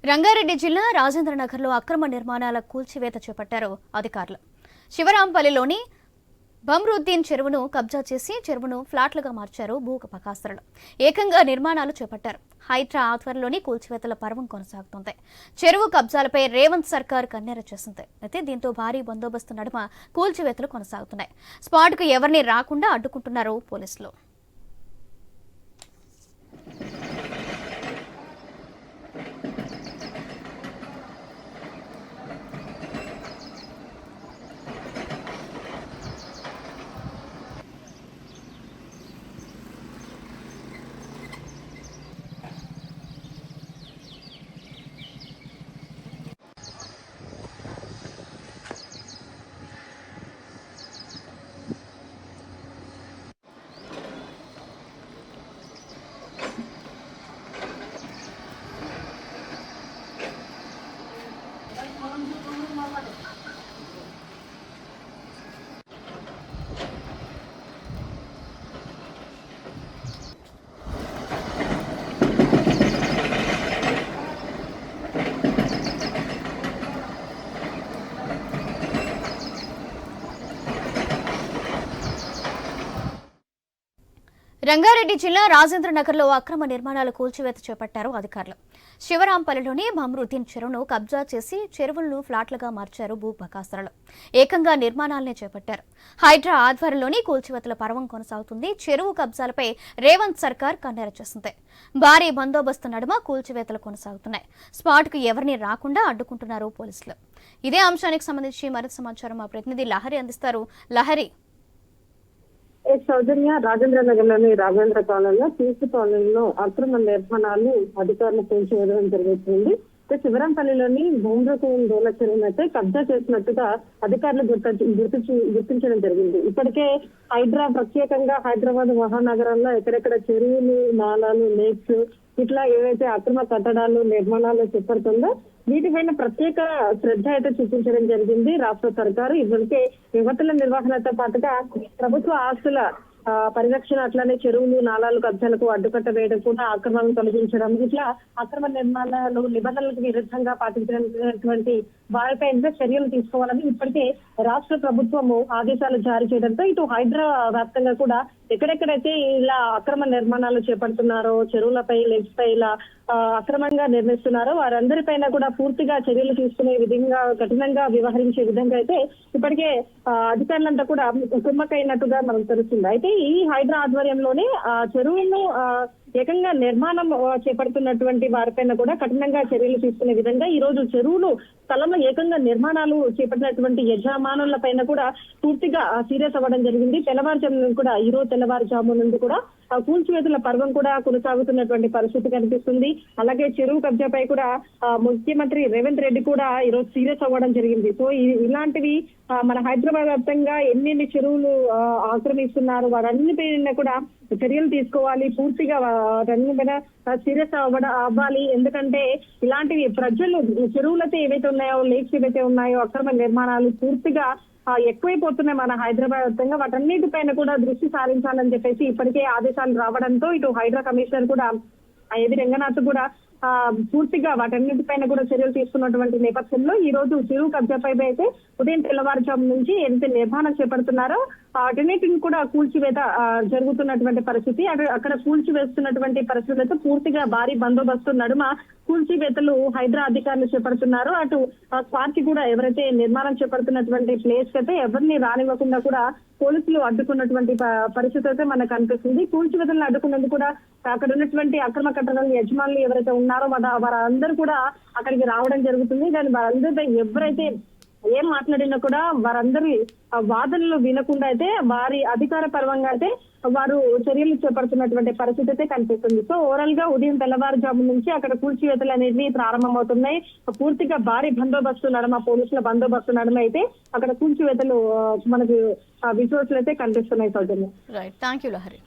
రంగారెడ్డి జిల్లా రాజేంద్రనగర్లో అక్రమ నిర్మాణాల కూల్చివేత చేపట్టారు అధికారులు. శివరాంపల్లిలోని బమ్రుద్దీన్ చెరువును కబ్జా చేసి చెరువును ఫ్లాట్లుగా మార్చారు భూకపకాస్త్రలు. ఏకంగా నిర్మాణాలు చేపట్టారు. హైడ్రా ఆధ్వర్యంలోని కూల్చివేతల పర్వం కొనసాగుతోంది. చెరువు కబ్జాలపై రేవంత్ సర్కార్ కన్నెర చేసింది. అయితే దీంతో భారీ బందోబస్తు నడుమ కూల్చివేతలు కొనసాగుతున్నాయి. స్పాట్కు ఎవరిని రాకుండా అడ్డుకుంటున్నారు పోలీసులు. రంగారెడ్డి జిల్లా రాజేంద్రనగర్లో అక్రమ నిర్మాణాల కూల్చివేత చేపట్టారు అధికారులు. శివరాంపల్లిలోని బమ్రుద్దీన్ చెరువును కబ్జా చేసి చెరువులను ఫ్లాట్లుగా మార్చారు భూకపకాస్త్రలు. ఏకంగా నిర్మాణాలనే చేపట్టారు. హైడ్రా ఆధ్వర్యంలోని కూల్చివేతల పర్వం కొనసాగుతుంది. చెరువు కబ్జాలపై రేవంత్ సర్కార్ కన్నెర చేసింది. భారీ బందోబస్తు నడుమ కూల్చివేతలు కొనసాగుతున్నాయి. స్పాట్కు ఎవరిని రాకుండా అడ్డుకుంటున్నారు పోలీసులు. ఇదే అంశానికి సంబంధించి మరింత సమాచారం మా ప్రతినిధి లహరి అందిస్తారు. లహరి, సౌజన్య, రాజేంద్రనగర్లోని రాజేంద్ర కాలనీలో పీసు కాలనీలో అక్రమ నిర్మాణాలు అధికారులు కూల్చివేయడం జరుగుతుంది. శివరాంపల్లిలోని బొమ్రదీన్ చెరువును అయితే కబ్జా చేసినట్టుగా అధికారులు గుర్తించడం జరిగింది. ఇప్పటికే హైడ్రా ప్రత్యేకంగా హైదరాబాద్ మహానగరంలో ఎక్కడెక్కడ చెరువులు, నాలాలు, లేక్స్ ఇట్లా ఏవైతే అక్రమ కట్టడాలు నిర్మాణాలు చేపడుతుందో వీటిపైన ప్రత్యేక శ్రద్ధ అయితే చూపించడం జరిగింది రాష్ట్ర సర్కారు. ఇప్పటికే యువతుల నిర్వహణతో పాటుగా ప్రభుత్వ ఆస్తుల పరిరక్షణ, అట్లానే చెరువులు, నాలాలు కబ్జాలకు అడ్డుకట్ట వేయడం కూడా అక్రమాలను తొలగించడం, ఇట్లా అక్రమ నిర్మాణాలు నిబంధనలకు విరుద్ధంగా పాటించినటువంటి వారిపై చర్యలు తీసుకోవాలని ఇప్పటికే రాష్ట్ర ప్రభుత్వము ఆదేశాలు జారీ చేయడంతో ఇటు హైదరాబాద్ వ్యాప్తంగా కూడా ఎక్కడెక్కడైతే ఇలా అక్రమ నిర్మాణాలు చేపడుతున్నారో, చెరువులపై, లెగ్స్ పై ఇలా అక్రమంగా నిర్మిస్తున్నారో వారందరిపైన కూడా పూర్తిగా చర్యలు తీసుకునే విధంగా, కఠినంగా వ్యవహరించే విధంగా అయితే ఇప్పటికే అధికారులంతా కూడా కుమ్మక్కైనట్టుగా మనకు తెలుస్తుంది. అయితే ఈ హైడ్రా ఆధ్వర్యంలోనే చెరువులను ఏకంగా నిర్మాణం చేపడుతున్నటువంటి వారిపైన కూడా కఠినంగా చర్యలు తీసుకునే విధంగా ఈ రోజు చెరువులు స్థలంలో ఏకంగా నిర్మాణాలు చేపట్టినటువంటి యజమానుల పైన కూడా పూర్తిగా సీరియస్ అవ్వడం జరిగింది. తెల్లవారుజాము కూడా ఈ రోజు తెల్లవారుజాము నుండి కూడా కూల్చివేతల పర్వం కూడా కొనసాగుతున్నటువంటి పరిస్థితి కనిపిస్తుంది. అలాగే చెరువు కబ్జాపై కూడా ముఖ్యమంత్రి రేవంత్ రెడ్డి కూడా ఈ రోజు సీరియస్ అవ్వడం జరిగింది. సో ఇలాంటివి మన హైదరాబాద్ వ్యాప్తంగా ఎన్ని చెరువులు ఆక్రమిస్తున్నారు వారన్నిపైన కూడా చర్యలు తీసుకోవాలి, పూర్తిగా వాటన్నిపైన సీరియస్ అవ్వాలి. ఎందుకంటే ఇలాంటివి ప్రజలు చెరువులతో ఏవైతే ఉన్నాయో, లేక్స్ ఏవైతే ఉన్నాయో అక్రమ నిర్మాణాలు పూర్తిగా ఎక్కువైపోతున్నాయి మన హైదరాబాద్ వ్యాప్తంగా. వాటన్నిటిపైన కూడా దృష్టి సారించాలని చెప్పేసి ఇప్పటికే ఆదేశాలు రావడంతో ఇటు హైడ్రా కమిషనర్ కూడా ఏవి రంగనాథ్ కూడా పూర్తిగా వాటన్నిటిపైన కూడా చర్యలు తీసుకున్నటువంటి నేపథ్యంలో ఈ రోజు చెరువు కబ్జాపై అయితే ఉదయం తెల్లవారుజాము నుంచి ఏదైతే నిర్మాణం చేపడుతున్నారో వాటన్నిటిని కూడా కూల్చివేత జరుగుతున్నటువంటి పరిస్థితి. అక్కడ కూల్చివేస్తున్నటువంటి పరిస్థితులతో పూర్తిగా భారీ బందోబస్తు నడుమ కూల్చివేతలు హైడ్రా అధికారులు చేపడుతున్నారు. అటు స్పాట్ కి కూడా ఎవరైతే నిర్మాణం చేపడుతున్నటువంటి ప్లేస్ కి అయితే ఎవరిని రానివ్వకుండా కూడా పోలీసులు అడ్డుకున్నటువంటి పరిస్థితి అయితే మనకు కనిపిస్తుంది. కూల్చివేతలను అడ్డుకున్నందుకు కూడా అక్కడ ఉన్నటువంటి అక్రమ కట్టడాల యజమానులు ఎవరైతే ఉన్నారో వారందరూ కూడా అక్కడికి రావడం జరుగుతుంది. కానీ వారందరిపై ఎవరైతే ఏం మాట్లాడినా కూడా వారందరి వాదనలు వినకుండా అయితే వారి అధికార పరంగా అయితే వారు చర్యలు చేపడుతున్నటువంటి పరిస్థితి అయితే కనిపిస్తుంది. సో ఓవరాల్ గా ఉదయం తెల్లవారుజాము నుంచి అక్కడ కూల్చివేతలు అనేవి ప్రారంభమవుతున్నాయి. పూర్తిగా భారీ బందోబస్తు నడుమ, పోలీసుల బందోబస్తు నడుమ అయితే అక్కడ కూల్చివేతలు మనకు విజువల్స్ అయితే కనిపిస్తున్నాయి. సౌజన్య, రైట్, థాంక్యూ లహరి.